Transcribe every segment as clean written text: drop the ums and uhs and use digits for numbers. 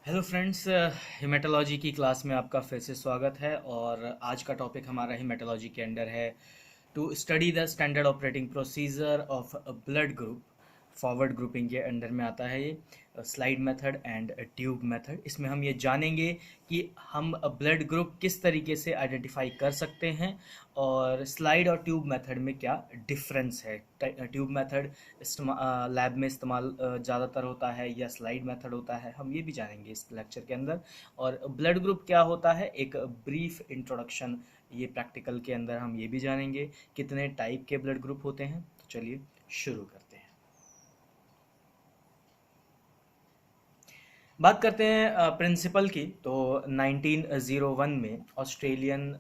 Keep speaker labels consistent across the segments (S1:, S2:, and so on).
S1: Hello friends, haematology की class में आपका फिर से स्वागत है। और आज का टॉपिक हमारा हिमेटोलॉजी के अंडर है to study the standard operating procedure of blood group. Forward grouping के अंडर में आता है ये slide method and tube method. इसमें हम ये जानेंगे कि हम ब्लड ग्रुप किस तरीके से आइडेंटिफाई कर सकते हैं और स्लाइड और ट्यूब मेथड में क्या डिफरेंस है। ट्यूब मेथड लैब में इस्तेमाल ज़्यादातर होता है या स्लाइड मेथड होता है, हम ये भी जानेंगे इस लेक्चर के अंदर। और ब्लड ग्रुप क्या होता है, एक ब्रीफ इंट्रोडक्शन ये प्रैक्टिकल के अंदर हम ये भी जानेंगे। कितने टाइप के ब्लड ग्रुप होते हैं, तो चलिए शुरू करते हैं। बात करते हैं प्रिंसिपल की, तो 1901 में ऑस्ट्रेलियन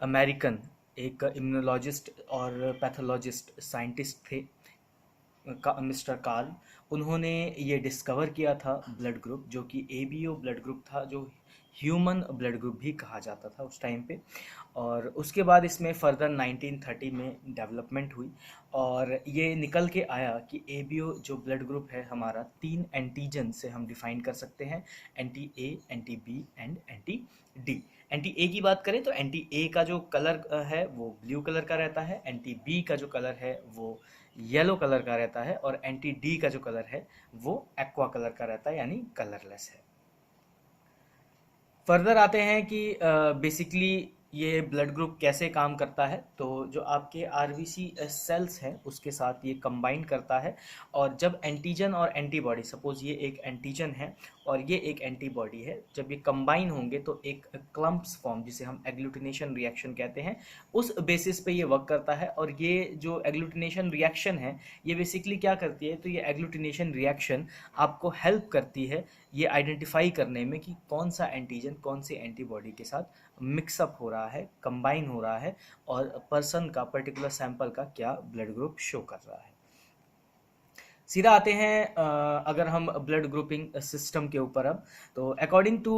S1: अमेरिकन एक इम्यूनोलॉजिस्ट और पैथोलॉजिस्ट साइंटिस्ट थे, मिस्टर कार्ल। उन्होंने ये डिस्कवर किया था ब्लड ग्रुप, जो कि एबीओ ब्लड ग्रुप था, जो ह्यूमन ब्लड ग्रुप भी कहा जाता था उस टाइम पे। और उसके बाद इसमें फर्दर 1930 में डेवलपमेंट हुई और ये निकल के आया कि एबीओ जो ब्लड ग्रुप है हमारा, 3 एंटीजन से हम डिफाइन कर सकते हैं: anti A, anti B and anti D. Anti A की बात करें तो एंटी ए का जो कलर है वो ब्लू कलर का रहता है, एंटी बी का जो कलर है वो येलो कलर का रहता है, और एंटी डी का जो कलर है वो एक्वा कलर का रहता है, यानी कलरलेस है। फर्दर आते हैं कि बेसिकली ये ब्लड ग्रुप कैसे काम करता है। तो जो आपके आरबीसी सेल्स हैं उसके साथ ये कंबाइन करता है, और जब एंटीजन और एंटीबॉडी, सपोज ये एक एंटीजन है और ये एक एंटीबॉडी है, जब ये कंबाइन होंगे तो एक क्लम्प्स फॉर्म, जिसे हम एग्लूटिनेशन रिएक्शन कहते हैं, उस बेसिस पे ये वर्क करता है। और ये जो एग्लूटिनेशन रिएक्शन है ये बेसिकली क्या करती है, तो ये एग्लूटिनेशन रिएक्शन आपको हेल्प करती है ये आइडेंटिफाई करने में कि कौन सा एंटीजन कौन से एंटीबॉडी के साथ मिक्सअप हो रहा है, कंबाइन हो रहा है, और पर्सन का, पर्टिकुलर सैंपल का क्या ब्लड ग्रुप शो कर रहा है। सीधा आते हैं अगर हम ब्लड ग्रुपिंग सिस्टम के ऊपर अब, तो according to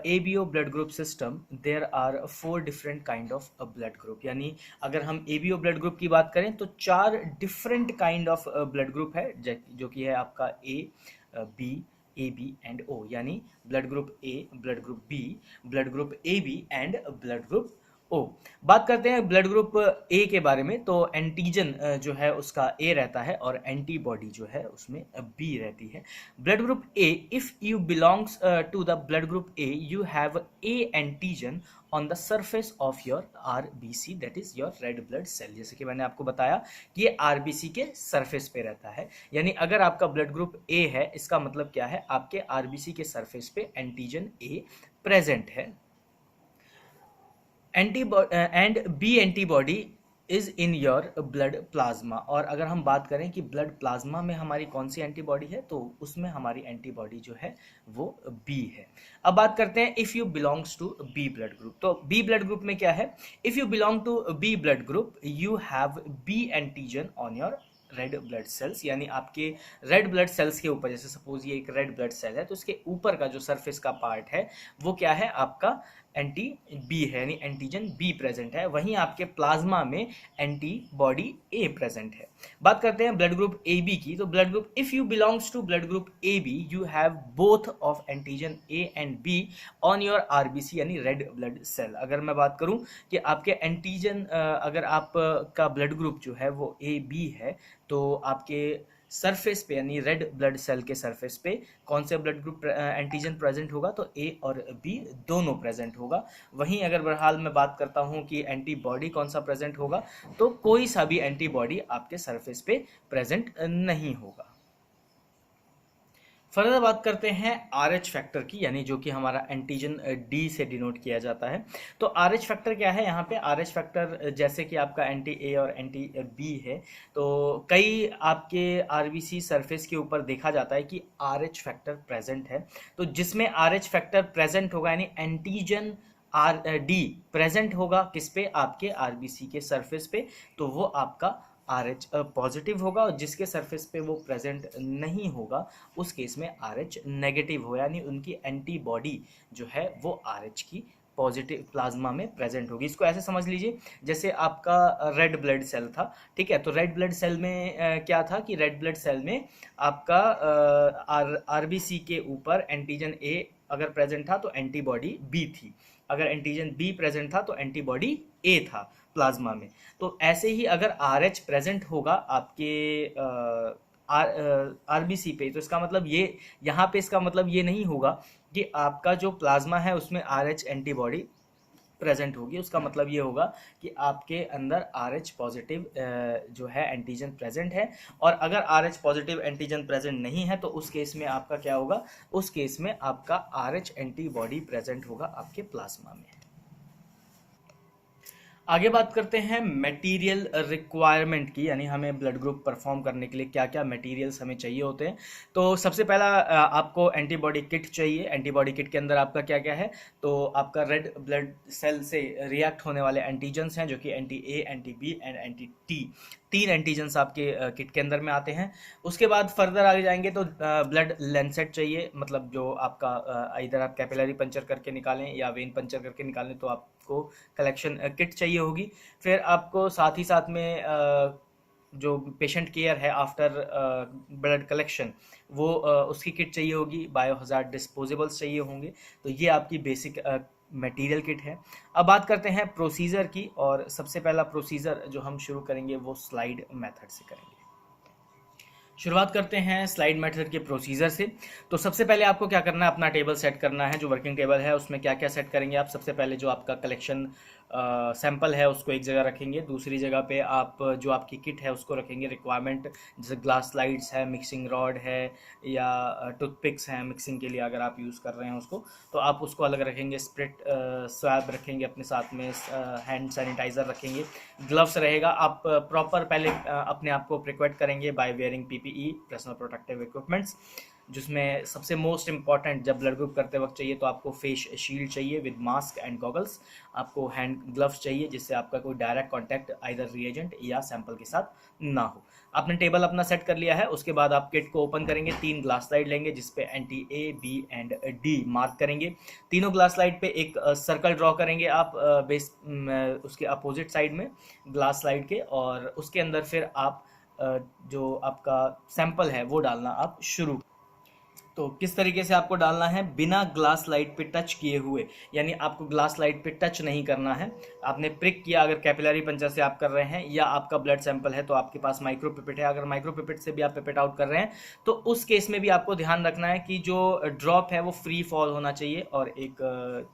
S1: ABO blood group system there are 4 different kind of blood group. यानी अगर हम एबीओ ब्लड ग्रुप की बात करें तो 4 different kind of blood group है, जो कि है आपका A, B, A B and O. यानी blood group A, blood group B, blood group A B and blood group O. बात करते हैं ब्लड ग्रुप ए के बारे में, तो एंटीजन जो है उसका ए रहता है और एंटीबॉडी जो है उसमें बी रहती है। Blood group A, if you belongs to the blood group A, you have A antigen on the surface of your RBC, that is your red blood cell. जैसे कि मैंने आपको बताया कि ये आरबीसी के सरफेस पे रहता है। यानी अगर आपका ब्लड ग्रुप ए है, इसका मतलब क्या है, आपके आरबीसी के सरफेस पे एंटीजन ए प्रेजेंट है। And B antibody is in your blood plasma. और अगर हम बात करें कि ब्लड प्लाज्मा में हमारी कौन सी एंटीबॉडी है, तो उसमें हमारी एंटीबॉडी जो है वो बी है। अब बात करते हैं if you belongs to B blood group. तो बी ब्लड ग्रुप में क्या है, if you belong to B blood group you have B antigen on your red blood cells. यानी आपके रेड ब्लड सेल्स के ऊपर, जैसे सपोज ये एक रेड ब्लड सेल है, तो उसके ऊपर का जो सरफेस का पार्ट है वो क्या है, आपका एंटी बी है, यानी एंटीजन बी प्रेजेंट है। वहीं आपके प्लाज्मा में एंटीबॉडी ए प्रेजेंट है। बात करते हैं ब्लड ग्रुप ए बी की, तो blood group, if you belongs to blood group A B you have both of antigen A and B on your RBC, यानी रेड ब्लड सेल। अगर मैं बात करूं कि आपके एंटीजन, अगर आपका ब्लड ग्रुप जो है वो ए बी है, तो आपके सरफेस पे, यानी रेड ब्लड सेल के सरफेस पे कौन से ब्लड ग्रुप एंटीजन प्रेजेंट होगा, तो ए और बी दोनों प्रेजेंट होगा। वहीं अगर बहरहाल मैं बात करता हूं कि एंटीबॉडी कौन सा प्रेजेंट होगा, तो कोई सा भी एंटीबॉडी आपके सरफेस पे प्रेजेंट नहीं होगा। फर्दर बात करते हैं आर एच फैक्टर की, यानी जो कि हमारा एंटीजन डी से डिनोट किया जाता है। तो आर एच फैक्टर क्या है, यहाँ पे आर एच फैक्टर, जैसे कि आपका एंटी ए और एंटी बी है, तो कई आपके आरबीसी सरफेस के ऊपर देखा जाता है कि आर एच फैक्टर प्रेजेंट है। तो जिसमें आर एच फैक्टर प्रेजेंट होगा, यानी एंटीजन आर डी प्रेजेंट होगा किस पे, आपके आरबीसी के सरफेस पे, तो वो आपका आर एच पॉजिटिव होगा। और जिसके सरफेस पे वो प्रेजेंट नहीं होगा उस केस में आर एच नेगेटिव हो, यानी उनकी एंटीबॉडी जो है वो आर एच की पॉजिटिव प्लाज्मा में प्रेजेंट होगी। इसको ऐसे समझ लीजिए जैसे आपका रेड ब्लड सेल था, ठीक है। तो रेड ब्लड सेल में क्या था कि रेड ब्लड सेल में आपका आरबीसी के ऊपर एंटीजन ए अगर प्रेजेंट था तो एंटीबॉडी बी थी, अगर एंटीजन बी प्रेजेंट था तो एंटीबॉडी ए था प्लाज्मा में। तो ऐसे ही अगर आर एच प्रेजेंट होगा आपके आरबीसी पे, तो इसका मतलब ये, यहाँ पे इसका मतलब ये नहीं होगा कि आपका जो प्लाज्मा है उसमें आर एच एंटीबॉडी प्रेजेंट होगी। उसका मतलब ये होगा कि आपके अंदर आर एच पॉजिटिव जो है एंटीजन प्रेजेंट है। और अगर are H positive antigen present नहीं है तो उस केस में आपका क्या होगा, उस केस में आपका आर एच एंटीबॉडी प्रेजेंट होगा आपके प्लाज्मा में। आगे बात करते हैं मटेरियल रिक्वायरमेंट की, यानी हमें ब्लड ग्रुप परफॉर्म करने के लिए क्या क्या मटेरियल्स हमें चाहिए होते हैं। तो सबसे पहला आपको एंटीबॉडी किट चाहिए। एंटीबॉडी किट के अंदर आपका क्या क्या है, तो आपका रेड ब्लड सेल से रिएक्ट होने वाले एंटीजेंस हैं, जो कि anti A, anti B and anti T, 3 antigens आपके किट के अंदर में आते हैं। उसके बाद फर्दर आगे जाएंगे तो ब्लड लेंसेट चाहिए, मतलब जो आपका इधर आप कैपिलरी पंचर करके निकालें या वेन पंचर करके निकालें तो आपको कलेक्शन किट चाहिए होगी। फिर आपको साथ ही साथ में जो पेशेंट केयर है आफ्टर ब्लड कलेक्शन, वो उसकी किट चाहिए होगी। बायो हजार्ड डिस्पोजेबल्स चाहिए होंगे। तो ये आपकी बेसिक मटेरियल किट है। अब बात करते हैं प्रोसीजर की, और सबसे पहला प्रोसीजर जो हम शुरू करेंगे वो स्लाइड मेथड से करेंगे। शुरुआत करते हैं स्लाइड मेथड के प्रोसीजर से। तो सबसे पहले आपको क्या करना है, अपना टेबल सेट करना है। जो वर्किंग टेबल है उसमें क्या क्या सेट करेंगे आप, सबसे पहले जो आपका कलेक्शन सैंपल है उसको एक जगह रखेंगे। दूसरी जगह पे आप जो आपकी किट है उसको रखेंगे। रिक्वायरमेंट जैसे ग्लास स्लाइड्स है, मिक्सिंग रॉड है, या टूथपिक्स हैं मिक्सिंग के लिए अगर आप यूज़ कर रहे हैं उसको, तो आप उसको अलग रखेंगे। स्प्रिट स्वैब रखेंगे अपने साथ में, हैंड सैनिटाइज़र रखेंगे, ग्लव्स रहेगा। आप प्रॉपर पहले अपने आप को प्रिक्वेट करेंगे by wearing PPE, personal protective equipments, जिसमें सबसे मोस्ट इंपॉर्टेंट जब ब्लड ग्रुप करते वक्त चाहिए तो आपको फेस शील्ड चाहिए विद मास्क एंड गॉगल्स। आपको हैंड ग्लव्स चाहिए जिससे आपका कोई डायरेक्ट कांटेक्ट आइदर रिएजेंट या सैंपल के साथ ना हो। आपने टेबल अपना सेट कर लिया है। उसके बाद आप किट को ओपन करेंगे, 3 ग्लास स्लाइड लेंगे जिसपे anti A, B and D mark करेंगे। तीनों ग्लास स्लाइड पे एक सर्कल ड्रॉ करेंगे आप बेस उसके अपोजिट साइड में ग्लास स्लाइड के, और उसके अंदर फिर आप जो आपका सैंपल है वो डालना आप शुरू। तो किस तरीके से आपको डालना है, बिना ग्लास लाइट पे टच किए हुए, यानी आपको ग्लास लाइट पे टच नहीं करना है। आपने प्रिक किया अगर कैपिलरी पंचर से आप कर रहे हैं, या आपका ब्लड सैंपल है तो आपके पास माइक्रो पिपेट है, अगर माइक्रो पिपेट से भी आप पिपेट आउट कर रहे हैं तो उस केस में भी आपको ध्यान रखना है कि जो ड्रॉप है वो फ्री फॉल होना चाहिए। और एक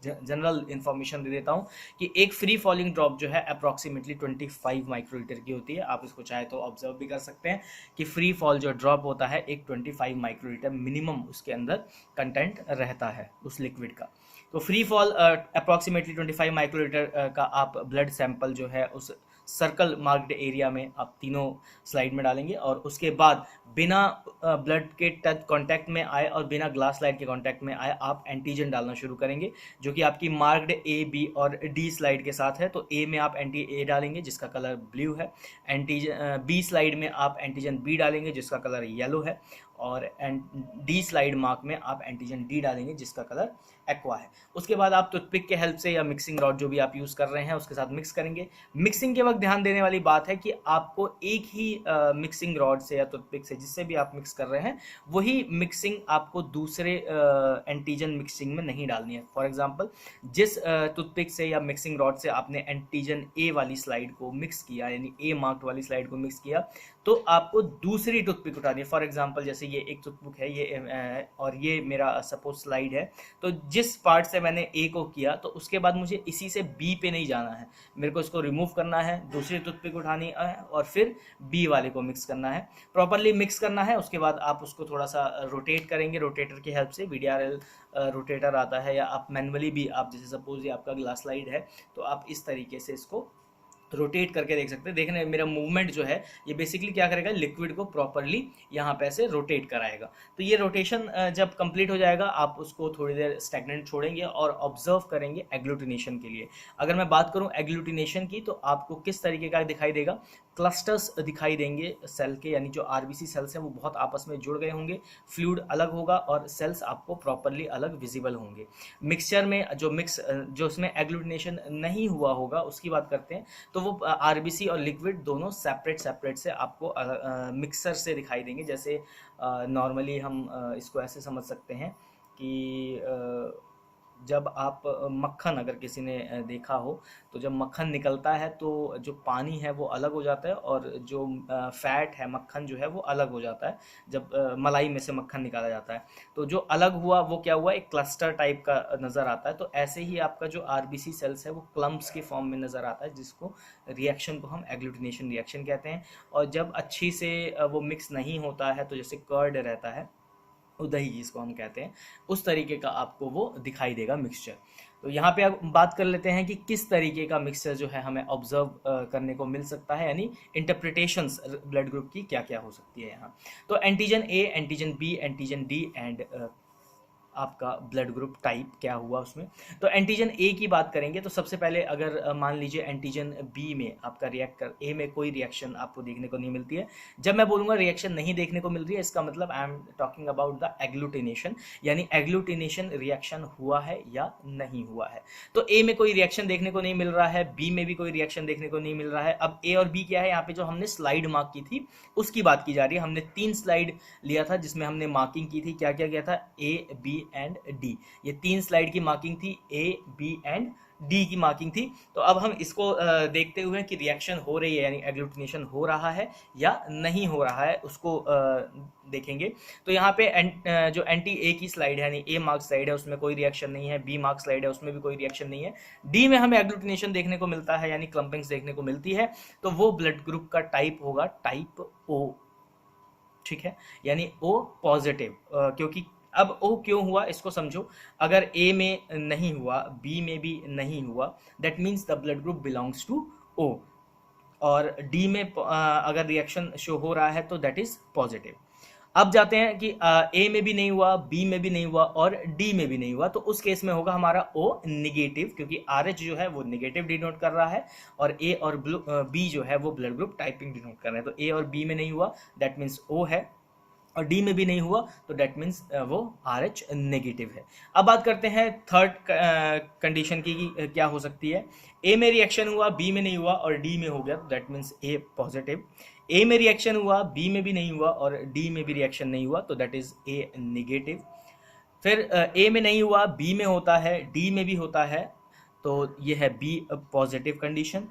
S1: जनरल इन्फॉर्मेशन दे देता हूँ कि एक फ्री फॉलिंग ड्रॉप जो है अप्रॉक्सीमेटली 25 माइक्रोलीटर की होती है। आप इसको चाहे तो ऑब्जर्व भी कर सकते हैं कि फ्री फॉल जो ड्रॉप होता है एक 25 माइक्रोलीटर मिनिमम उसके अंदर कंटेंट रहता है उस लिक्विड का। तो फ्री फॉल अप्रॉक्सीमेटली 25 माइक्रोलीटर का आप ब्लड सैंपल जो है उस सर्कल मार्क्ड एरिया में आप तीनों स्लाइड में डालेंगे। और उसके बाद बिना ब्लड के टच कांटेक्ट में आए और बिना ग्लास स्लाइड के कांटेक्ट में आए आप एंटीजन डालना शुरू करेंगे, जो कि आपकी मार्क्ड ए, बी और डी स्लाइड के साथ है। तो ए में आप एंटी ए डालेंगे जिसका कलर ब्लू है, एंटीजन बी स्लाइड में आप एंटीजन बी डालेंगे जिसका कलर येलो है, और डी स्लाइड मार्क में आप एंटीजन डी डालेंगे जिसका कलर एक्वा है। उसके बाद आप टूथपिक के हेल्प से या मिक्सिंग रॉड जो भी आप यूज़ कर रहे हैं उसके साथ मिक्स करेंगे। मिक्सिंग के वक्त ध्यान देने वाली बात है कि आपको एक ही मिक्सिंग रॉड से या टूथपिक से जिससे भी आप मिक्स कर रहे हैं वही मिक्सिंग आपको दूसरे एंटीजन मिक्सिंग में नहीं डालनी है। फॉर एग्जांपल जिस टूथपिक से या मिक्सिंग रॉड से आपने एंटीजन ए वाली स्लाइड को मिक्स किया, यानी ए मार्क्ड वाली स्लाइड को मिक्स किया, तो आपको दूसरी टूथपिक उठानी है। फॉर एग्जांपल जैसे ये एक टूथपिक है ये और ये मेरा सपोज स्लाइड है, तो जिस पार्ट से मैंने ए को किया तो उसके बाद मुझे इसी से बी पे नहीं जाना है, मेरे को इसको रिमूव करना है, दूसरी टूथपिक उठानी है और फिर बी वाले को मिक्स करना है, प्रॉपरली मिक्स करना है। उसके बाद आप उसको थोड़ा सा रोटेट करेंगे, रोटेटर की हेल्प से, VDRL रोटेटर आता है, या आप मैनुअली भी, आप जैसे सपोज ये आपका ग्लास स्लाइड है तो आप इस तरीके से इसको रोटेट करके देख सकते हैं। देखने मेरा मूवमेंट जो है ये बेसिकली क्या करेगा, लिक्विड को प्रॉपरली यहाँ पे ऐसे रोटेट कराएगा। तो ये रोटेशन जब कंप्लीट हो जाएगा आप उसको थोड़ी देर स्टैग्नेंट छोड़ेंगे और ऑब्जर्व करेंगे एग्लूटिनेशन के लिए। अगर मैं बात करूँ एग्लूटिनेशन की तो आपको किस तरीके का दिखाई देगा, क्लस्टर्स दिखाई देंगे सेल के, यानी जो RBC सेल्स हैं वो बहुत आपस में जुड़ गए होंगे, फ्लूइड अलग होगा और सेल्स आपको प्रॉपरली अलग विजिबल होंगे। मिक्सचर में जो उसमें एग्लूटिनेशन नहीं हुआ होगा उसकी बात करते हैं, तो वो RBC और लिक्विड दोनों सेपरेट से आपको मिक्सर से दिखाई देंगे। जैसे नॉर्मली हम इसको ऐसे समझ सकते हैं कि जब आप मक्खन, अगर किसी ने देखा हो, तो जब मक्खन निकलता है तो जो पानी है वो अलग हो जाता है और जो फैट है, मक्खन जो है वो अलग हो जाता है जब मलाई में से मक्खन निकाला जाता है। तो जो अलग हुआ वो क्या हुआ, एक क्लस्टर टाइप का नज़र आता है। तो ऐसे ही आपका जो आरबीसी सेल्स है वो क्लम्प्स के फॉर्म में नज़र आता है, जिसको रिएक्शन को हम एग्लूटिनेशन रिएक्शन कहते हैं। और जब अच्छी से वो मिक्स नहीं होता है, तो जैसे कर्ड रहता है, दही जिसको हम कहते हैं, उस तरीके का आपको वो दिखाई देगा मिक्सचर। तो यहाँ पे अब बात कर लेते हैं कि किस तरीके का मिक्सचर जो है हमें ऑब्जर्व करने को मिल सकता है, यानी इंटरप्रिटेशंस ब्लड ग्रुप की क्या क्या हो सकती है यहाँ। तो antigen A, antigen B, antigen D and आपका ब्लड ग्रुप टाइप क्या हुआ उसमें। तो एंटीजन ए की बात करेंगे तो सबसे पहले अगर मान लीजिए एंटीजन बी में आपका रिएक्ट कर, ए में कोई रिएक्शन आपको देखने को नहीं मिलती है। जब मैं बोलूँगा रिएक्शन नहीं देखने को मिल रही है, इसका मतलब आई am talking about the agglutination, यानी एग्लूटिनेशन रिएक्शन हुआ है या नहीं हुआ है। तो ए में कोई रिएक्शन देखने को नहीं मिल रहा है, बी में भी कोई रिएक्शन देखने को नहीं मिल रहा है। अब ए और बी क्या है, यहाँ पे जो हमने स्लाइड मार्क की थी उसकी बात की जा रही है। हमने 3 स्लाइड लिया था जिसमें हमने मार्किंग की थी, क्या क्या किया था, ए, बी एंड डी। ये 3 स्लाइड की मार्किंग थी, ए, बी एंड डी की मार्किंग थी। तो अब हम इसको देखते हुए कि रिएक्शन हो रही है, यानी एग्लूटिनेशन हो रहा है या नहीं हो रहा है, उसको देखेंगे। तो यहाँ पे जो एंटी ए की स्लाइड है, यानी ए मार्क स्लाइड है, उसमें कोई रिएक्शन नहीं है। बी मार्क स्लाइड है, उसमें भी कोई रिएक्शन नहीं है। डी में हमें एग्लूटिनेशन देखने को मिलता है, यानी क्लम्पिंग्स देखने को मिलती है। तो वो ब्लड ग्रुप का टाइप होगा टाइप ओ, ठीक है, यानी ओ पॉजिटिव। क्योंकि अब ओ क्यों हुआ इसको समझो। अगर ए में नहीं हुआ, बी में भी नहीं हुआ, that means the blood group belongs to O. और डी में अगर रिएक्शन शो हो रहा है तो दैट इज पॉजिटिव। अब जाते हैं कि ए में भी नहीं हुआ, बी में भी नहीं हुआ और डी में भी नहीं हुआ, तो उस केस में होगा हमारा ओ निगेटिव, क्योंकि आर एच जो है वो निगेटिव डिनोट कर रहा है और ए और बी जो है वो ब्लड ग्रुप टाइपिंग डिनोट कर रहे हैं। तो ए और बी में नहीं हुआ, दैट मीन्स ओ है, और डी में भी नहीं हुआ तो डेट मीन्स वो आर एच नेगेटिव है। अब बात करते हैं थर्ड कंडीशन की कि क्या हो सकती है। ए में रिएक्शन हुआ, बी में नहीं हुआ और डी में हो गया, तो दैट मीन्स ए पॉजिटिव। ए में रिएक्शन हुआ, बी में भी नहीं हुआ और डी में भी रिएक्शन नहीं हुआ, तो दैट इज ए नेगेटिव। फिर ए में नहीं हुआ, बी में होता है, डी में भी होता है, तो ये है बी पॉजिटिव कंडीशन।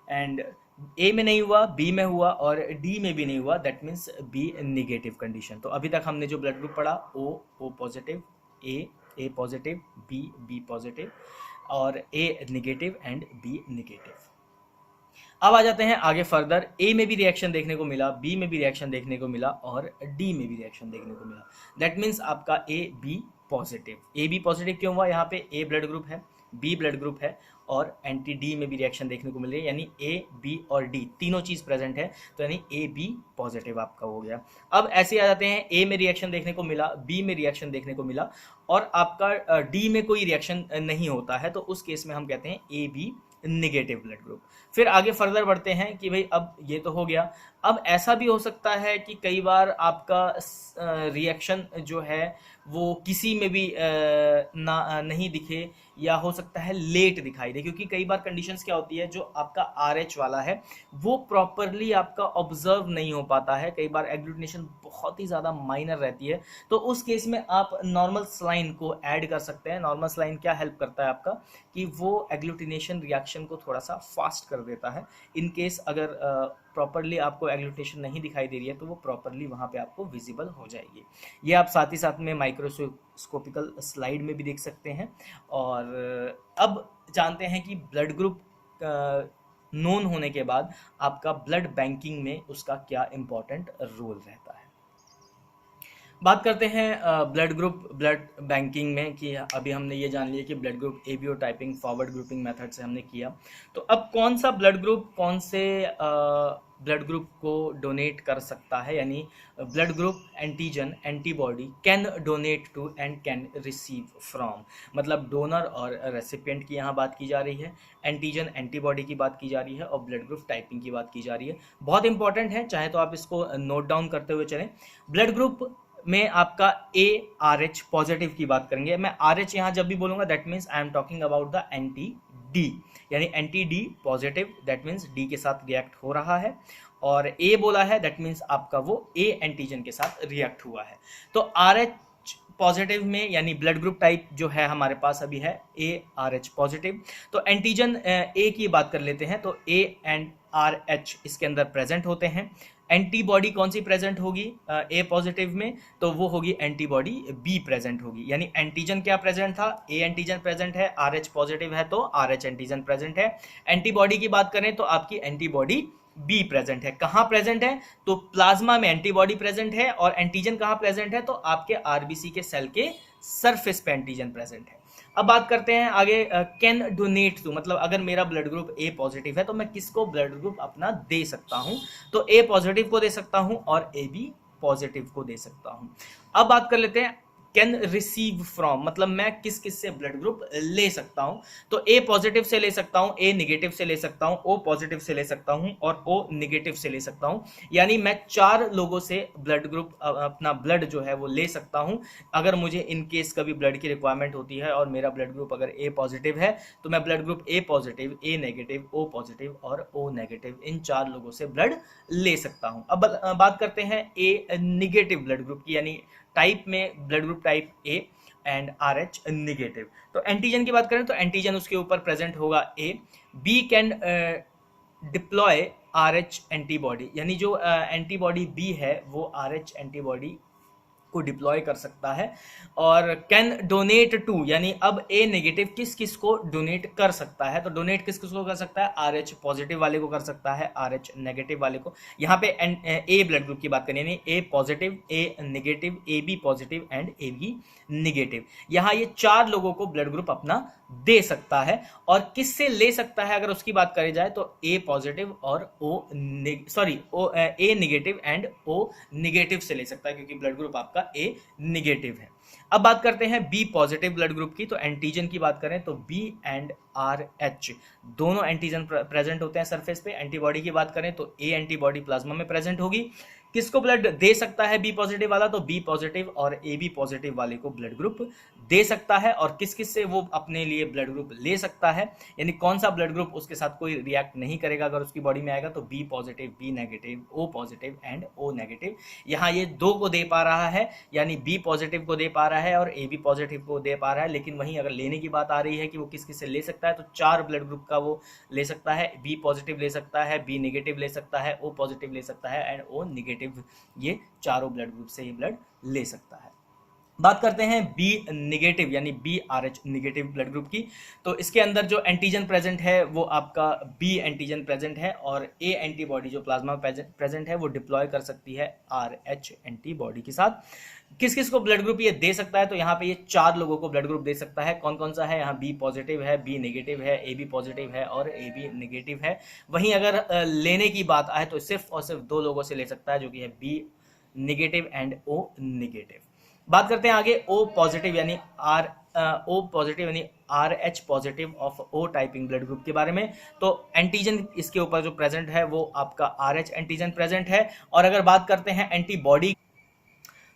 S1: एंड ए में नहीं हुआ, बी में हुआ और डी में भी नहीं हुआ, that means B negative condition. तो अभी तक हमने जो ब्लड ग्रुप पढ़ा, O positive, A positive, B positive और A negative and B negative. अब आ जाते हैं आगे फर्दर। ए में भी रिएक्शन देखने को मिला, बी में भी रिएक्शन देखने को मिला और डी में भी रिएक्शन देखने को मिला, दैट मीन्स आपका A B positive. A B positive क्यों हुआ, यहाँ पे ए ब्लड ग्रुप है, बी ब्लड ग्रुप है और एंटी डी में भी रिएक्शन देखने को मिल रही है, यानी ए बी और डी तीनों चीज प्रेजेंट है, तो यानी ए बी पॉजिटिव आपका हो गया। अब ऐसे आ जाते हैं, ए में रिएक्शन देखने को मिला, बी में रिएक्शन देखने को मिला और आपका डी में कोई रिएक्शन नहीं होता है, तो उस केस में हम कहते हैं A B negative blood group. फिर आगे फर्दर बढ़ते हैं कि भाई अब ये तो हो गया। अब ऐसा भी हो सकता है कि कई बार आपका रिएक्शन जो है वो किसी में भी नहीं दिखे, या हो सकता है लेट दिखाई दे, क्योंकि कई बार कंडीशंस क्या होती है, जो आपका आर एच वाला है वो प्रॉपरली आपका ऑब्जर्व नहीं हो पाता है। कई बार एग्लूटिनेशन बहुत ही ज़्यादा माइनर रहती है, तो उस केस में आप नॉर्मल सलाइन को ऐड कर सकते हैं। नॉर्मल सलाइन क्या हेल्प करता है आपका, कि वो एग्लूटिनेशन रिएक्शन को थोड़ा सा फास्ट कर देता है। इन केस अगर प्रॉपरली आपको एग्लूटिनेशन नहीं दिखाई दे रही है तो वो प्रॉपरली वहाँ पे आपको विजिबल हो जाएगी। ये आप साथ ही साथ में माइक्रोस्कोपिकल स्लाइड में भी देख सकते हैं। और अब जानते हैं कि ब्लड ग्रुप नोन होने के बाद आपका ब्लड बैंकिंग में उसका क्या इम्पोर्टेंट रोल रहता है। बात करते हैं ब्लड ग्रुप ब्लड बैंकिंग में, कि अभी हमने ये जान लिया कि blood group ABO typing forward grouping method से हमने किया। तो अब कौन सा ब्लड ग्रुप कौन से ब्लड ग्रुप को डोनेट कर सकता है, यानी blood group antigen antibody can donate to and can receive from, मतलब डोनर और रेसिपिएंट की यहाँ बात की जा रही है, एंटीजन एंटीबॉडी की बात की जा रही है और ब्लड ग्रुप टाइपिंग की बात की जा रही है। बहुत इंपॉर्टेंट है, चाहे तो आप इसको नोट डाउन करते हुए चलें। ब्लड ग्रुप में आपका ए आर एच पॉजिटिव की बात करेंगे। मैं आर एच यहाँ जब भी बोलूंगा that means I am talking about the anti D, यानी anti D positive, that means D के साथ रिएक्ट हो रहा है। और ए बोला है दैट मीन्स आपका वो ए एंटीजन के साथ रिएक्ट हुआ है। तो आर एच पॉजिटिव में यानी ब्लड ग्रुप टाइप जो है हमारे पास अभी है ए आर एच पॉजिटिव। तो एंटीजन ए की बात कर लेते हैं, तो ए एंड आर एच इसके अंदर प्रेजेंट होते हैं। एंटीबॉडी कौन सी प्रेजेंट होगी ए पॉजिटिव में, तो वो होगी एंटीबॉडी बी प्रेजेंट होगी। यानी एंटीजन क्या प्रेजेंट था, ए एंटीजन प्रेजेंट है, आर एच पॉजिटिव है तो आर एच एंटीजन प्रेजेंट है। एंटीबॉडी की बात करें तो आपकी एंटीबॉडी बी प्रेजेंट है। कहां प्रेजेंट है, तो प्लाज्मा में एंटीबॉडी प्रेजेंट है। और एंटीजन कहां प्रेजेंट है, तो आपके आरबीसी के सेल के सरफेस पे एंटीजन प्रेजेंट है। अब बात करते हैं आगे, कैन डोनेट टू, मतलब अगर मेरा ब्लड ग्रुप ए पॉजिटिव है तो मैं किसको ब्लड ग्रुप अपना दे सकता हूं, तो ए पॉजिटिव को दे सकता हूं और ए बी पॉजिटिव को दे सकता हूं। अब बात कर लेते हैं कैन रिसीव फ्रॉम, मतलब मैं किस किस से ब्लड ग्रुप ले सकता हूं, तो ए पॉजिटिव से ले सकता हूं, ए निगेटिव से ले सकता हूं, ओ पॉजिटिव से ले सकता हूं और ओ निगेटिव से ले सकता हूं। यानी मैं 4 लोगों से ब्लड ग्रुप अपना ब्लड जो है वो ले सकता हूं। अगर मुझे इन केस कभी ब्लड की रिक्वायरमेंट होती है और मेरा ब्लड ग्रुप अगर ए पॉजिटिव है तो मैं blood group A positive, A negative, O positive और ओ नेगेटिव इन 4 लोगों से ब्लड ले सकता हूं। अब बात करते हैं ए निगेटिव ब्लड ग्रुप की, यानी टाइप में blood group type A and R H negative. तो एंटीजन की बात करें तो एंटीजन उसके ऊपर प्रेजेंट होगा A. B can deploy R H antibody, यानी जो एंटीबॉडी बी है वो आर एच एंटीबॉडी को डिप्लॉय कर सकता है। और कैन डोनेट टू, यानी अब ए नेगेटिव किस किस को डोनेट कर सकता है, तो डोनेट किस किस को कर सकता है, आर एच पॉजिटिव वाले को कर सकता है, आर एच नेगेटिव वाले को। यहाँ पे ए ब्लड ग्रुप की बात करें, यानी A positive, A negative, A B positive and A B negative. यहाँ ये 4 लोगों को ब्लड ग्रुप अपना दे सकता है। और किससे ले सकता है अगर उसकी बात करी जाए, तो ए पॉजिटिव और ए निगेटिव एंड ओ निगेटिव से ले सकता है, क्योंकि ब्लड ग्रुप आपका ए निगेटिव है। अब बात करते हैं बी पॉजिटिव ब्लड ग्रुप की, तो एंटीजन की बात करें तो बी एंड आर एच दोनों एंटीजन प्रेजेंट होते हैं सरफेस पे। एंटीबॉडी की बात करें तो ए एंटीबॉडी प्लाज्मा में प्रेजेंट होगी। किसको ब्लड दे सकता है बी पॉजिटिव वाला, तो बी पॉजिटिव और ए बी पॉजिटिव वाले को ब्लड ग्रुप दे सकता है। और किस किस से वो अपने लिए ब्लड ग्रुप ले सकता है, यानी कौन सा ब्लड ग्रुप उसके साथ कोई रिएक्ट नहीं करेगा अगर उसकी बॉडी में आएगा, तो B positive, B negative, O positive and O negative. यहाँ ये 2 को दे पा रहा है, यानी बी पॉजिटिव को दे पा रहा है और ए बी पॉजिटिव को दे पा रहा है। लेकिन वहीं अगर लेने की बात आ रही है कि वो किस किस से ले सकता है, तो 4 ब्लड ग्रुप का वो ले सकता है। बी पॉजिटिव ले सकता है, बी नेगेटिव ले सकता है, ओ पॉजिटिव ले सकता है एंड ओ नेगेटिव। ये चारों ब्लड ग्रुप से ये ब्लड ले सकता है। बात करते हैं बी निगेटिव यानी B R H negative blood group की, तो इसके अंदर जो एंटीजन प्रेजेंट है वो आपका बी एंटीजन प्रेजेंट है और ए एंटीबॉडी जो प्लाज्मा प्रेजेंट है वो डिप्लॉय कर सकती है आर एच एंटीबॉडी के साथ। किस किस को ब्लड ग्रुप ये दे सकता है, तो यहाँ पे ये 4 लोगों को ब्लड ग्रुप दे सकता है। कौन कौन सा है, यहाँ बी पॉजिटिव है, बी नेगेटिव है, ए बी पॉजिटिव है और ए बी नेगेटिव है। वहीं अगर लेने की बात आए तो सिर्फ और सिर्फ 2 लोगों से ले सकता है, जो कि है B negative and O negative. बात करते हैं आगे ओ पॉजिटिव यानी R H positive of O typing blood group के बारे में। तो एंटीजन इसके ऊपर जो प्रेजेंट है वो आपका आर एच एंटीजन प्रेजेंट है। और अगर बात करते हैं एंटीबॉडी,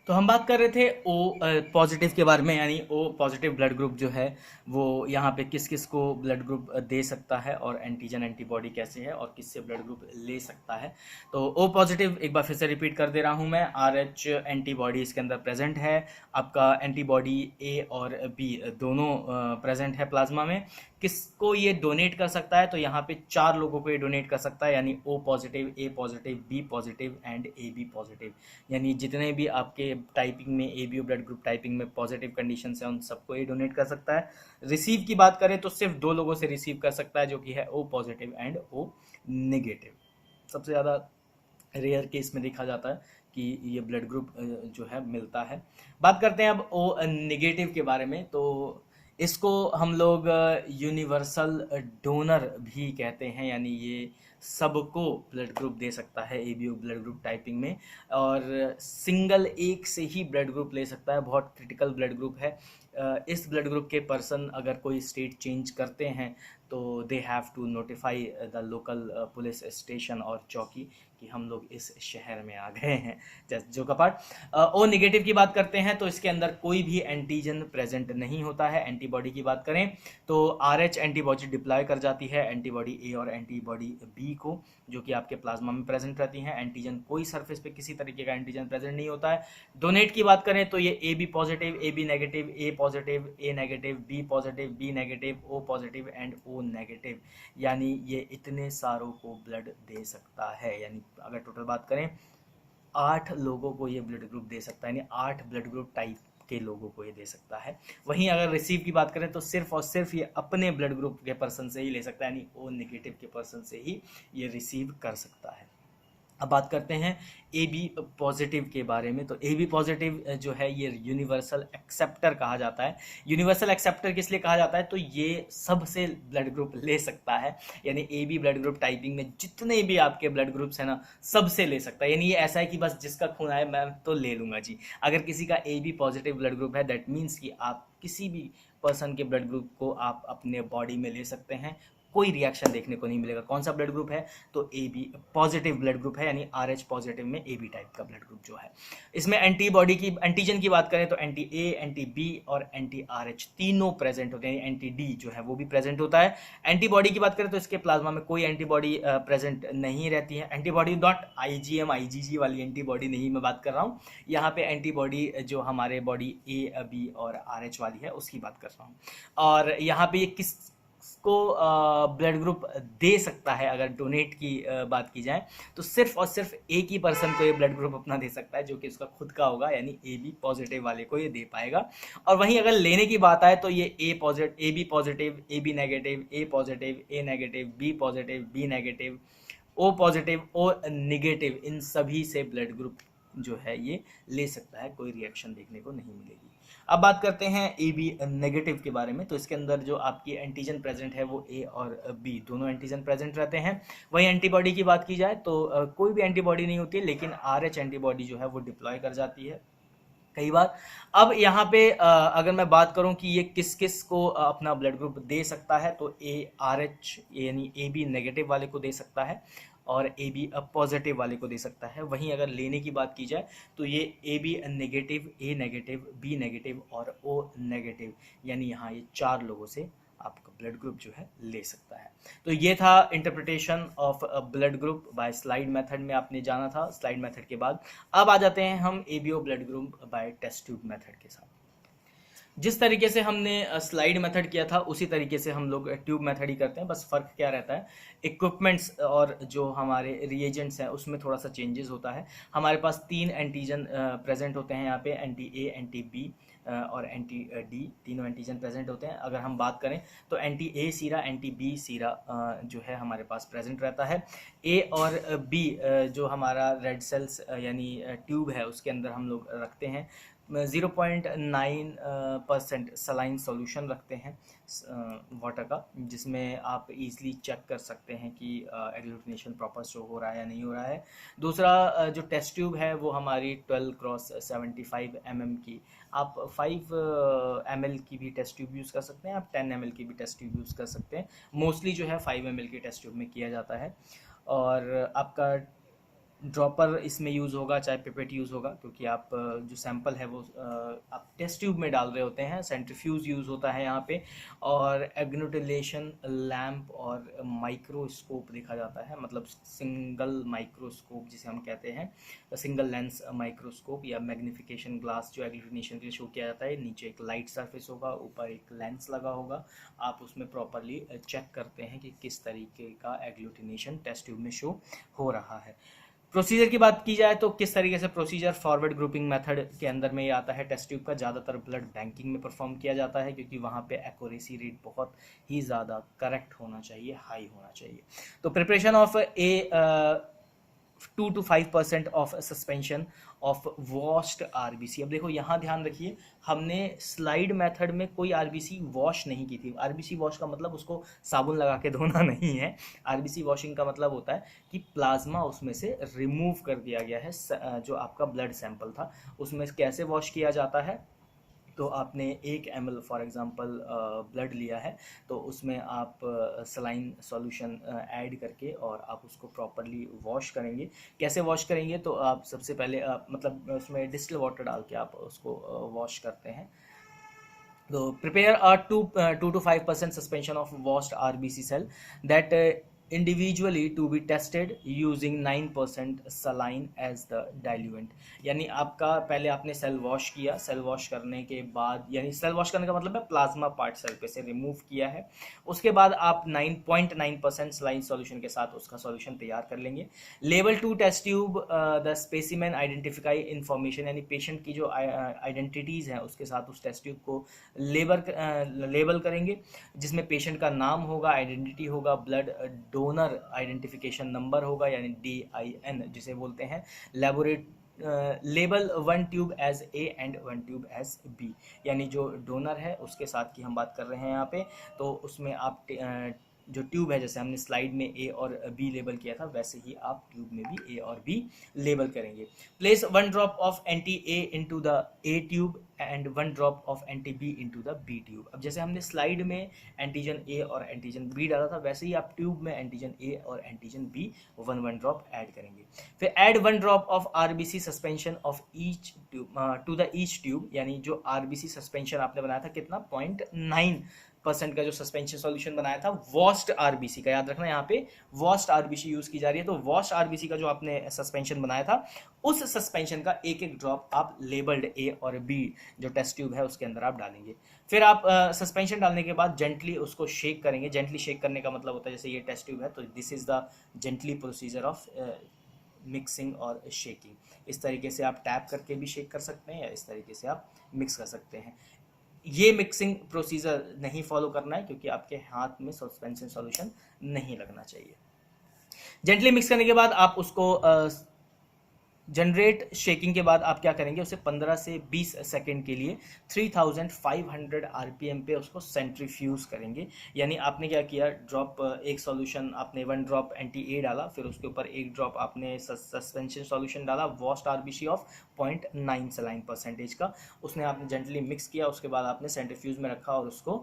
S1: तो हम बात कर रहे थे ओ पॉजिटिव के बारे में, यानी ओ पॉजिटिव ब्लड ग्रुप जो है वो यहाँ पे किस किस को ब्लड ग्रुप दे सकता है और एंटीजन एंटीबॉडी कैसे है और किससे ब्लड ग्रुप ले सकता है। तो ओ पॉजिटिव एक बार फिर से रिपीट कर दे रहा हूँ मैं, आर एच एंटीबॉडी इसके अंदर प्रेजेंट है। आपका एंटीबॉडी ए और बी दोनों प्रेजेंट है प्लाज्मा में। किसको ये डोनेट कर सकता है, तो यहाँ पे 4 लोगों को ये डोनेट कर सकता है, यानी O positive, A positive, B positive and A B positive. यानी जितने भी आपके टाइपिंग में A B blood group typing में पॉजिटिव कंडीशन है उन सबको ये डोनेट कर सकता है। रिसीव की बात करें तो सिर्फ 2 लोगों से रिसीव कर सकता है, जो कि है O positive and O negative. सबसे ज़्यादा रेयर केस में देखा जाता है कि ये ब्लड ग्रुप जो है मिलता है। बात करते हैं अब ओ नेगेटिव के बारे में, तो इसको हम लोग यूनिवर्सल डोनर भी कहते हैं, यानी ये सबको ब्लड ग्रुप दे सकता है A B O blood group typing में। और सिंगल एक से ही ब्लड ग्रुप ले सकता है, बहुत क्रिटिकल ब्लड ग्रुप है। इस ब्लड ग्रुप के पर्सन अगर कोई स्टेट चेंज करते हैं तो they have to notify the local police station और चौकी कि हम लोग इस शहर में आ गए हैं। जस्ट जो कपाट। ओ नेगेटिव की बात करते हैं तो इसके अंदर कोई भी एंटीजन प्रेजेंट नहीं होता है। एंटीबॉडी की बात करें तो RH एंटीबॉडी डिप्लॉय कर जाती है एंटीबॉडी ए और एंटीबॉडी बी को, जो कि आपके प्लाज्मा में प्रेजेंट रहती हैं। एंटीजन कोई सरफेस पे किसी तरीके का एंटीजन प्रेजेंट नहीं होता है। डोनेट की बात करें तो ये A B positive, A B negative, A positive, A negative, B positive, B negative, O positive and O negative, यानी ये इतने सारों को ब्लड दे सकता है। यानी अगर टोटल बात करें 8 लोगों को ये ब्लड ग्रुप दे सकता है, यानी 8 ब्लड ग्रुप टाइप के लोगों को ये दे सकता है। वहीं अगर रिसीव की बात करें तो सिर्फ और सिर्फ ये अपने ब्लड ग्रुप के पर्सन से ही ले सकता है, यानी ओ नेगेटिव के पर्सन से ही ये रिसीव कर सकता है। अब बात करते हैं ए बी पॉजिटिव के बारे में। तो ए बी पॉजिटिव जो है ये यूनिवर्सल एक्सेप्टर कहा जाता है। यूनिवर्सल एक्सेप्टर किस लिए कहा जाता है, तो ये सबसे ब्लड ग्रुप ले सकता है, यानी A B blood group typing में जितने भी आपके ब्लड ग्रुप्स हैं ना, सबसे ले सकता है। यानी ये ऐसा है कि बस जिसका खून आए मैं तो ले लूँगा जी। अगर किसी का A B positive blood group है, दैट मीन्स कि आप किसी भी पर्सन के ब्लड ग्रुप को आप अपने बॉडी में ले सकते हैं, कोई रिएक्शन देखने को नहीं मिलेगा। कौन सा ब्लड ग्रुप है, तो A B positive blood group है, यानी RH पॉजिटिव में ए बी टाइप का ब्लड ग्रुप जो है। इसमें एंटीबॉडी की एंटीजन की बात करें तो एंटी ए, एंटी बी और एंटी RH तीनों प्रेजेंट होते हैं, एंटी डी जो है वो भी प्रेजेंट होता है। एंटीबॉडी की बात करें तो इसके प्लाज्मा में कोई एंटीबॉडी प्रेजेंट नहीं रहती है। एंटीबॉडी नॉट IgM IgG वाली एंटीबॉडी नहीं मैं बात कर रहा हूँ, यहाँ पे एंटीबॉडी जो हमारे बॉडी A, B और RH वाली है उसकी बात कर रहा हूँ। और यहाँ पे ये किस को ब्लड ग्रुप दे सकता है, अगर डोनेट की बात की जाए तो सिर्फ और सिर्फ एक ही पर्सन को ये ब्लड ग्रुप अपना दे सकता है, जो कि उसका खुद का होगा, यानी ए बी पॉजिटिव वाले को ये दे पाएगा। और वहीं अगर लेने की बात आए तो ये A B positive, A B negative, A positive, A negative, B positive, B negative, O positive, O negative, इन सभी से ब्लड ग्रुप जो है ये ले सकता है, कोई रिएक्शन देखने को नहीं मिलेगी। अब बात करते हैं ए बी नेगेटिव के बारे में। तो इसके अंदर जो आपकी एंटीजन प्रेजेंट है वो ए और बी दोनों एंटीजन प्रेजेंट रहते हैं। वहीं एंटीबॉडी की बात की जाए तो कोई भी एंटीबॉडी नहीं होती है, लेकिन RH एंटीबॉडी जो है वो डिप्लॉय कर जाती है कई बार। अब यहाँ पे अगर मैं बात करूँ कि ये किस किस को अपना ब्लड ग्रुप दे सकता है, तो RH यानी ए बी नेगेटिव वाले को दे सकता है और ए बी पॉजिटिव वाले को दे सकता है। वहीं अगर लेने की बात की जाए तो ये A B negative, A negative, B negative और ओ नेगेटिव, यानी यहाँ ये 4 लोगों से आपका ब्लड ग्रुप जो है ले सकता है। तो ये था interpretation of blood group bye slide method में आपने जाना था। स्लाइड मेथड के बाद अब आ जाते हैं हम ABO blood group by test tube method के साथ। जिस तरीके से हमने स्लाइड मेथड किया था उसी तरीके से हम लोग ट्यूब मेथड ही करते हैं। बस फ़र्क क्या रहता है, इक्विपमेंट्स और जो हमारे रिएजेंट्स हैं उसमें थोड़ा सा चेंजेस होता है। हमारे पास 3 एंटीजन प्रेजेंट होते हैं यहाँ पे, एंटी ए, एंटी बी और एंटी डी, तीनों एंटीजन प्रेजेंट होते हैं। अगर हम बात करें तो anti A Sira, anti B सीरा जो है हमारे पास प्रेजेंट रहता है। ए और बी जो हमारा रेड सेल्स यानी ट्यूब है उसके अंदर हम लोग रखते हैं 0.9% सलाइन सॉल्यूशन रखते हैं वाटर का, जिसमें आप इजीली चेक कर सकते हैं कि एग्लूटिनेशन प्रॉपर शो हो रहा है या नहीं हो रहा है। दूसरा जो टेस्ट ट्यूब है वो हमारी 12x75 mm की, आप 5 ml की भी टेस्ट ट्यूब यूज़ कर सकते हैं, आप 10 ml की भी टेस्ट ट्यूब यूज़ कर सकते हैं। मोस्टली जो है 5 ml की टेस्ट ट्यूब में किया जाता है। और आपका ड्रॉपर इसमें यूज़ होगा, चाहे पिपेट यूज़ होगा, क्योंकि आप जो सैंपल है वो आप टेस्ट ट्यूब में डाल रहे होते हैं। सेंट्रीफ्यूज यूज़ होता है यहाँ पे, और एग्लूटिनेशन लैम्प और माइक्रोस्कोप देखा जाता है, मतलब सिंगल माइक्रोस्कोप जिसे हम कहते हैं, सिंगल लेंस माइक्रोस्कोप या मैग्निफिकेशन ग्लास जो एग्लूटिनेशन के लिए शो किया जाता है। नीचे एक लाइट सरफेस होगा, ऊपर एक लेंस लगा होगा, आप उसमें प्रॉपरली चेक करते हैं कि किस तरीके का एग्लूटिनेशन टेस्ट ट्यूब में शो हो रहा है। प्रोसीजर की बात की जाए तो किस तरीके से प्रोसीजर फॉरवर्ड ग्रुपिंग मेथड के अंदर में ये आता है। टेस्ट ट्यूब का ज़्यादातर ब्लड बैंकिंग में परफॉर्म किया जाता है, क्योंकि वहाँ पे एक्यूरेसी रेट बहुत ही ज़्यादा करेक्ट होना चाहिए, हाई होना चाहिए। तो preparation of 2 to 5% of suspension of washed RBC। अब देखो यहाँ ध्यान रखिए, हमने स्लाइड मेथड में कोई RBC वॉश नहीं की थी। RBC वॉश का मतलब उसको साबुन लगा के धोना नहीं है। RBC वॉशिंग का मतलब होता है कि प्लाज्मा उसमें से रिमूव कर दिया गया है, जो आपका ब्लड सैंपल था उसमें कैसे वॉश किया जाता है, तो आपने 1 ml फॉर एग्जांपल ब्लड लिया है, तो उसमें आप सलाइन सॉल्यूशन ऐड करके और आप उसको प्रॉपरली वॉश करेंगे। कैसे वॉश करेंगे? तो आप सबसे पहले मतलब उसमें डिस्टिल वाटर डाल के आप उसको वॉश करते हैं। तो prepare a 2 to 5% suspension of washed RBC cell that individually to be tested using 9% saline as the diluent। यानी आपका पहले आपने सेल वॉश किया, सेल वॉश करने के बाद, यानी सेल वॉश करने का मतलब है प्लाज्मा पार्ट सेल पे से रिमूव किया है, उसके बाद आप 9.9% सलाइन सॉल्यूशन के साथ उसका सॉल्यूशन तैयार कर लेंगे। Level 2 test tube the specimen identify information, यानी पेशेंट की जो आइडेंटिटीज़ हैं उसके साथ उस टेस्ट ट्यूब को लेबल करेंगे, जिसमें पेशेंट का नाम होगा, आइडेंटिटी होगा, ब्लड डोनर आइडेंटिफिकेशन नंबर होगा यानी DIN जिसे बोलते हैं, लेबोरेट label 1 tube as A and 1 tube as B, यानी जो डोनर है उसके साथ की हम बात कर रहे हैं यहाँ पे, तो उसमें आप जो ट्यूब है, जैसे हमने स्लाइड में ए और बी लेबल किया था, वैसे ही आप ट्यूब में भी ए और बी लेबल करेंगे। Place 1 drop of anti A into the A tube and 1 drop of anti B into the B tube. अब जैसे हमने स्लाइड में एंटीजन ए और एंटीजन बी डाला था, वैसे ही आप ट्यूब में एंटीजन ए और एंटीजन बी 1 ड्रॉप ऐड करेंगे। फिर add 1 drop of RBC suspension of each tube to the each tube, यानी जो आरबीसी सस्पेंशन आपने बनाया था कितना 0.9% का जो सस्पेंशन सॉल्यूशन बनाया था वॉस्ट आरबीसी का, याद रखना यहाँ पे वॉस्ट आरबीसी यूज की जा रही है, तो वॉस्ट आरबीसी का जो आपने सस्पेंशन बनाया था उस सस्पेंशन का एक एक ड्रॉप आप लेबल्ड ए और बी जो टेस्ट ट्यूब है उसके अंदर आप डालेंगे। फिर आप सस्पेंशन डालने के बाद जेंटली उसको शेक करेंगे। जेंटली शेक करने का मतलब होता है, जैसे ये टेस्ट ट्यूब है तो this is the gently procedure of mixing और शेकिंग। इस तरीके से आप टैप करके भी शेक कर सकते हैं या इस तरीके से आप मिक्स कर सकते हैं। ये मिक्सिंग प्रोसीजर नहीं फॉलो करना है क्योंकि आपके हाथ में सस्पेंशन सॉल्यूशन नहीं लगना चाहिए। जेंटली मिक्स करने के बाद आप उसको जनरेट शेकिंग के बाद आप क्या करेंगे, उसे 15 से 20 सेकेंड के लिए 3500 आरपीएम पे उसको सेंट्रीफ्यूज करेंगे। यानी आपने क्या किया, ड्रॉप एक सॉल्यूशन आपने 1 ड्रॉप एंटी ए डाला, फिर उसके ऊपर 1 ड्रॉप आपने सस्पेंशन सॉल्यूशन डाला वॉस्ट आरबीसी ऑफ 0.9 सलाइन परसेंटेज का, उसने आपने जेंटली मिक्स किया, उसके बाद आपने सेंट्रीफ्यूज में रखा और उसको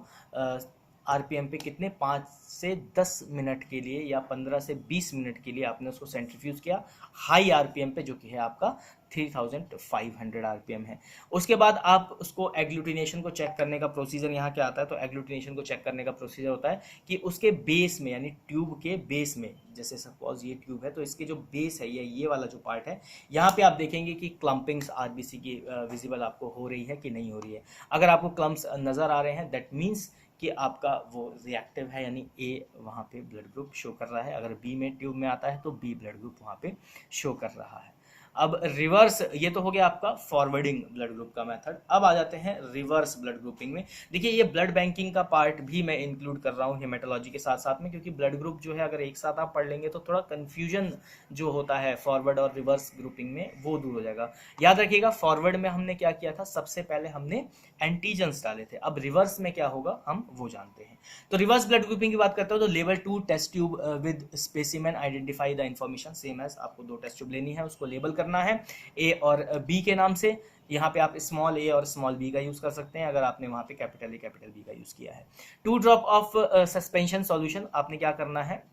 S1: आरपीएम पे कितने 5 से 10 मिनट के लिए या 15 से 20 मिनट के लिए आपने उसको सेंट्रीफ्यूज किया हाई आरपीएम पे, जो कि है आपका 3500 आरपीएम है। उसके बाद आप उसको एग्लूटिनेशन को चेक करने का प्रोसीजर यहाँ क्या आता है, तो एग्लूटिनेशन को चेक करने का प्रोसीजर होता है कि उसके बेस में, यानी ट्यूब के बेस में, जैसे सपोज ये ट्यूब है तो इसके जो बेस है ये वाला जो पार्ट है, यहाँ पे आप देखेंगे कि क्लम्पिंग्स आरबीसी की विजिबल आपको हो रही है कि नहीं हो रही है। अगर आपको क्लम्प्स नज़र आ रहे हैं दैट मीन्स कि आपका वो रिएक्टिव है, यानी ए वहाँ पे ब्लड ग्रुप शो कर रहा है। अगर बी में ट्यूब में आता है तो बी ब्लड ग्रुप वहाँ पे शो कर रहा है। अब रिवर्स, ये तो हो गया आपका फॉरवर्डिंग ब्लड ग्रुप का मेथड। अब आ जाते हैं रिवर्स ब्लड ग्रुपिंग में। देखिए ये ब्लड बैंकिंग का पार्ट भी मैं इंक्लूड कर रहा हूँ हेमेटोलॉजी के साथ साथ में, क्योंकि ब्लड ग्रुप जो है अगर एक साथ आप पढ़ लेंगे तो थोड़ा कन्फ्यूजन जो होता है फॉरवर्ड और रिवर्स ग्रुपिंग में वो दूर हो जाएगा। याद रखिएगा फॉरवर्ड में हमने क्या किया था, सबसे पहले हमने एंटीजेंस डाले थे, अब रिवर्स में क्या होगा हम वो जानते हैं। तो रिवर्स ब्लड ग्रुपिंग की बात करते हो तो level 2 test tube with specimen identify the information, same as आपको 2 टेस्ट ट्यूब लेनी है, उसको लेबल करना है ए और बी के नाम से। यहाँ पे आप स्मॉल ए और स्मॉल बी का यूज कर सकते हैं अगर आपने वहाँ पे कैपिटल ए कैपिटल बी का यूज किया है। 2 ड्रॉप ऑफ सस्पेंशन सॉल्यूशन, आपने क्या करना है,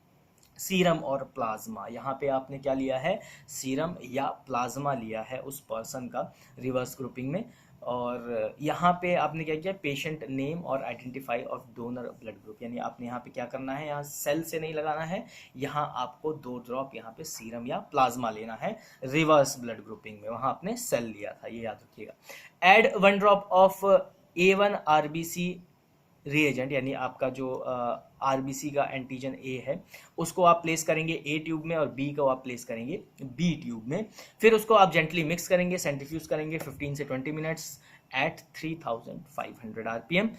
S1: सीरम और प्लाज्मा, यहाँ पे आपने क्या लिया है, सीरम या प्लाज्मा लिया है उस पर्सन का रिवर्स ग्रुपिंग में। और यहाँ पे आपने क्या किया, पेशेंट नेम और identify of donor blood group, यानी आपने यहाँ पे क्या करना है, यहाँ सेल से नहीं लगाना है, यहाँ आपको 2 ड्रॉप यहाँ पे सीरम या प्लाज्मा लेना है रिवर्स ब्लड ग्रुपिंग में, वहाँ आपने सेल लिया था, ये याद रखिएगा। Add 1 drop of A1 RBC reagent, यानी आपका जो आरबीसी का एंटीजन ए है उसको आप प्लेस करेंगे ए ट्यूब में और बी को आप प्लेस करेंगे बी ट्यूब में। फिर उसको आप जेंटली मिक्स करेंगे, सेंट्रीफ्यूज करेंगे 15 से 20 मिनट्स एट 3500 आरपीएम।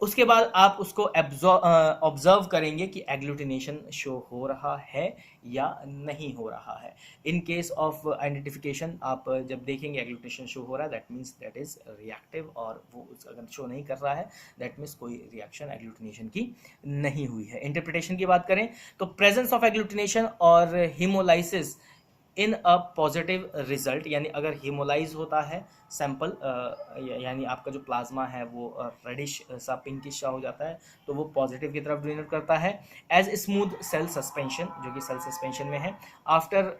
S1: उसके बाद आप उसको ऑब्जर्व करेंगे कि एग्लूटिनेशन शो हो रहा है या नहीं हो रहा है। इन केस ऑफ आइडेंटिफिकेशन आप जब देखेंगे एग्लूटिनेशन शो हो रहा है that means that is reactive, और वो अगर शो नहीं कर रहा है दैट मीन्स कोई रिएक्शन एग्लूटिनेशन की नहीं हुई है। इंटरप्रिटेशन की बात करें तो प्रेजेंस ऑफ एग्लूटिनेशन और haemolysis in a positive result, यानी अगर हीमोलाइज होता है सैंपल, यानी आपका जो प्लाज्मा है वो रेडिश सा पिंकिश सा हो जाता है, तो वो पॉजिटिव की तरफ डिनोट करता है। एज स्मूथ सेल सस्पेंशन, जो कि सेल सस्पेंशन में है, after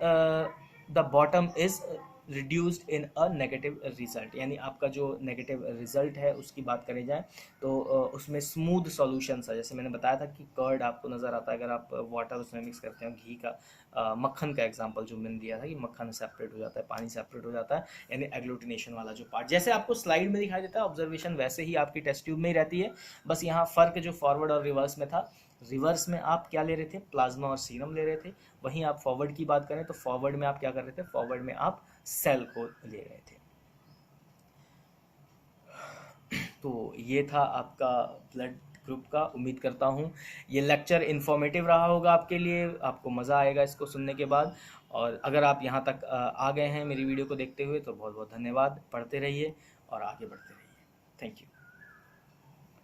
S1: the bottom is reduced in a negative result, यानी आपका जो नेगेटिव रिजल्ट है उसकी बात करें जाए तो उसमें स्मूथ सॉल्यूशन सा, जैसे मैंने बताया था कि कर्ड आपको नज़र आता है अगर आप वाटर उसमें मिक्स करते हैं, घी का, मक्खन का एग्जांपल जो मैंने दिया था कि मक्खन सेपरेट हो जाता है, पानी सेपरेट हो जाता है, यानी एग्लूटिनेशन वाला जो पार्ट जैसे आपको स्लाइड में दिखाई देता है ऑब्जर्वेशन वैसे ही आपकी टेस्ट ट्यूब में ही रहती है। बस यहाँ फ़र्क जो फॉरवर्ड और रिवर्स में था, रिवर्स में आप क्या ले रहे थे, प्लाज्मा और सीरम ले रहे थे, वहीं आप फॉरवर्ड की बात करें तो फॉरवर्ड में आप क्या कर रहे थे, फॉरवर्ड में आप सेल को ले रहे थे। तो ये था आपका ब्लड ग्रुप का। उम्मीद करता हूँ ये लेक्चर इन्फॉर्मेटिव रहा होगा आपके लिए, आपको मज़ा आएगा इसको सुनने के बाद। और अगर आप यहाँ तक आ गए हैं मेरी वीडियो को देखते हुए तो बहुत बहुत धन्यवाद। पढ़ते रहिए और आगे बढ़ते रहिए। Thank you.